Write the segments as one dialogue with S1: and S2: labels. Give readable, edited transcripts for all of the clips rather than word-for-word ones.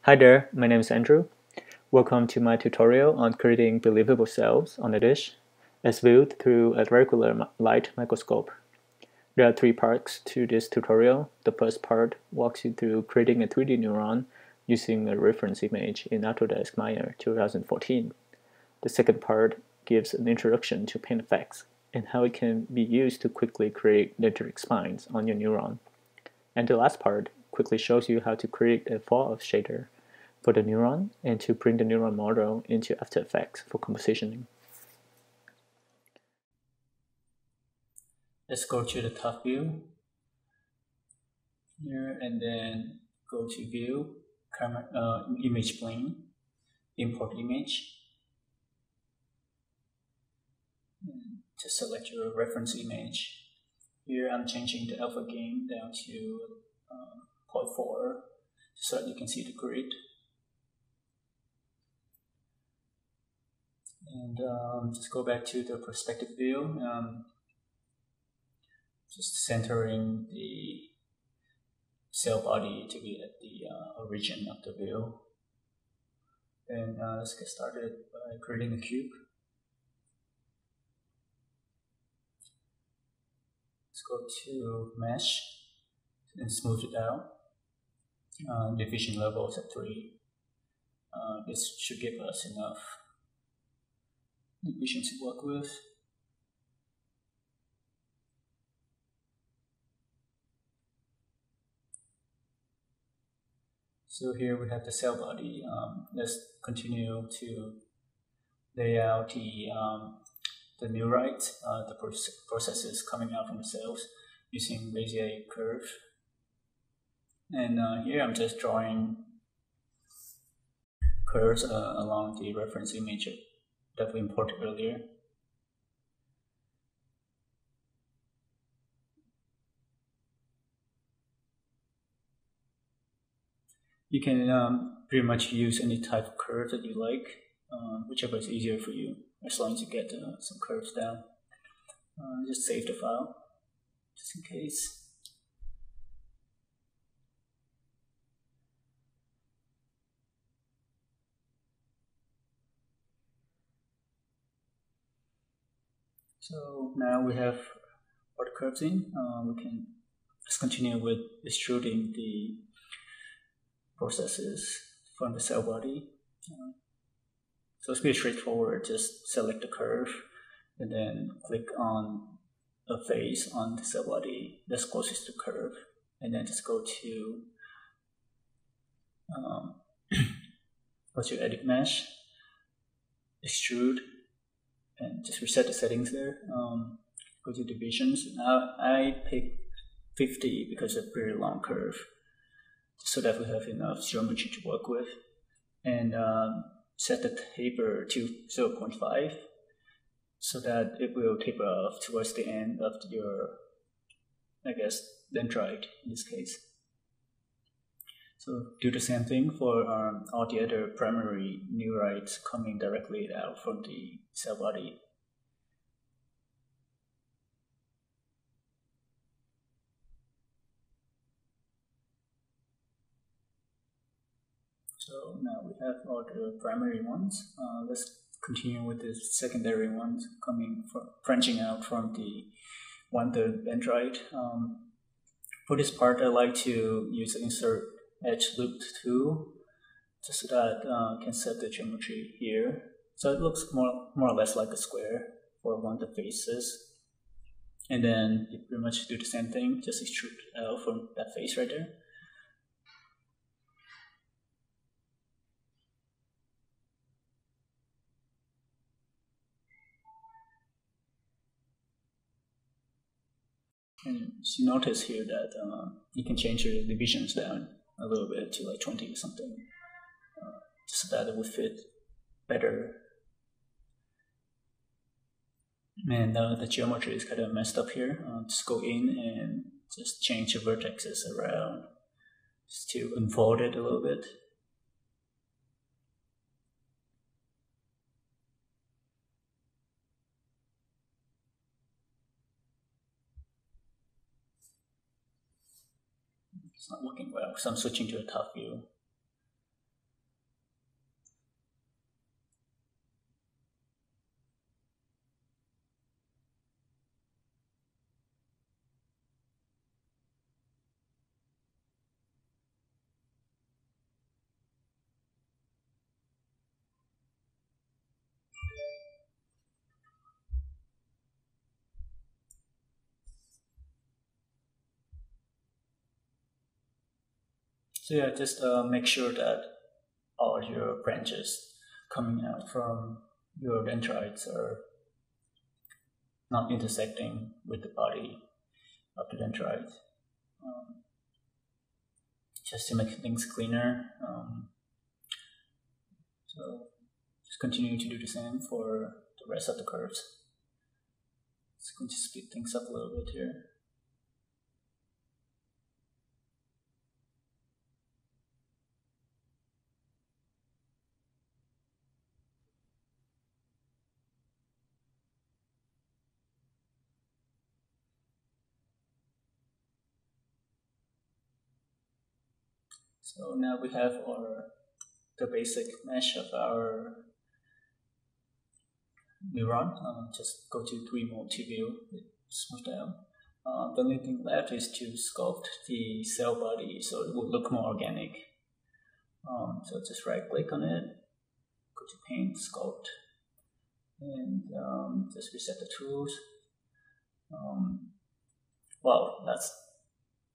S1: Hi there, my name is Andrew. Welcome to my tutorial on creating believable cells on a dish as viewed through a regular light microscope. There are three parts to this tutorial. The first part walks you through creating a 3D neuron using a reference image in Autodesk Maya 2014. The second part gives an introduction to paint effects and how it can be used to quickly create dendritic spines on your neuron. And the last part quickly shows you how to create a fall-off shader for the neuron and to bring the neuron model into After Effects for compositioning. Let's go to the top view here and then go to View, Image Plane, Import Image. And just select your reference image. Here I'm changing the alpha gain down to 0.4 so that you can see the grid. And just go back to the perspective view, just centering the cell body to be at the origin of the view. And let's get started by creating a cube. Let's go to Mesh and smooth it out. Division level is at 3. This should give us enough division to work with. So here we have the cell body. Let's continue to lay out the neurite, the processes coming out from the cells using Bezier curve. And here I'm just drawing curves along the reference image that we imported earlier. You can pretty much use any type of curve that you like, whichever is easier for you, as long as you get some curves down. Just save the file, just in case. So now we have all the curves in. We can just continue with extruding the processes from the cell body. So it's pretty straightforward. Just select the curve and then click on a face on the cell body that's closest to the curve, and then just go to Edit Mesh, Extrude, and just reset the settings there. Go to Divisions. Now I picked 50 because it's a pretty long curve, so that we have enough geometry to work with. And set the taper to 0.5 so that it will taper off towards the end of your, I guess, dendrite in this case. So do the same thing for all the other primary neurites coming directly out from the cell body. So now we have all the primary ones. Let's continue with the secondary ones branching out from the 1/3 dendrite. For this part, I like to use the Insert Edge Loop tool, just so that I can set the geometry here. So it looks more or less like a square for one of the faces. And then you pretty much do the same thing, just extrude out from that face right there. And you notice here that you can change your divisions down a little bit to like 20 or something, so that it would fit better. And the geometry is kind of messed up here. Just go in and just change the vertices around just to unfold it a little bit. It's not working well, so I'm switching to a top view. So yeah, just make sure that all your branches coming out from your dendrites are not intersecting with the body of the dendrite. Just to make things cleaner. So just continue to do the same for the rest of the curves. It's going to speed things up a little bit here. So now we have the basic mesh of our neuron. Just go to 3 mode to view it, smooth down. The only thing left is to sculpt the cell body so it will look more organic. So just right click on it, go to paint, sculpt, and just reset the tools. Well, that's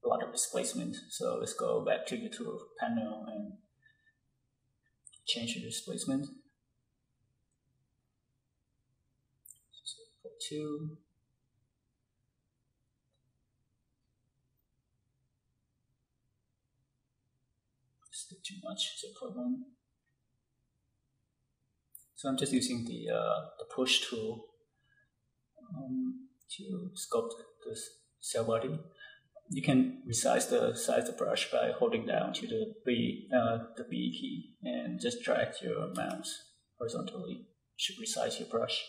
S1: a lot of displacement. So let's go back to the tool panel and change the displacement. So put 2. Just too much, so put 1. So I'm just using the push tool to sculpt this cell body. You can resize the size of the brush by holding down to the B key and just drag your mouse horizontally. You should resize your brush.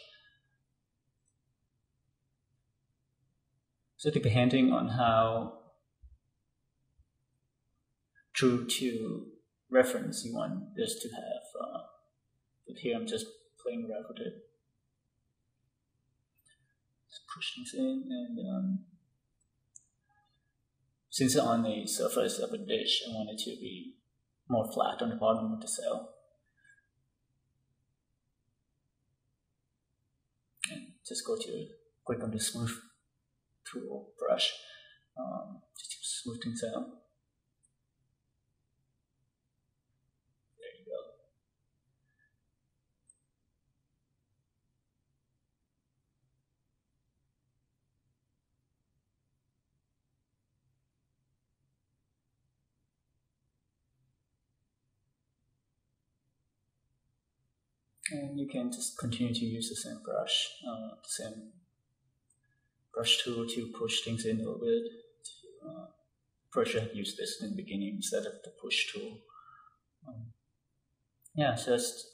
S1: So depending on how true to reference you want this to have, but here I'm just playing around with it. Just push things in, and since it's on the surface of a dish, I want it to be more flat on the bottom of the cell. And just click on the smooth tool brush, just to smooth things out. There you go. And you can just continue to use the same brush, the same brush tool to push things in a little bit. First, I had used this in the beginning instead of the push tool. Yeah, just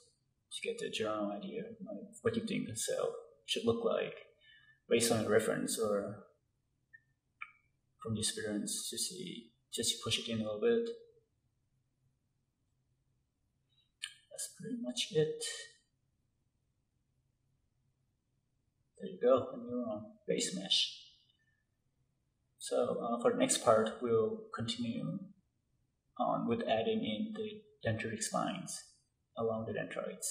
S1: to get the general idea of what you think the cell should look like based on a reference or from the experience to see, just to push it in a little bit. That's pretty much it. There you go, a neuron base mesh. So for the next part, we'll continue on with adding in the dendritic spines along the dendrites.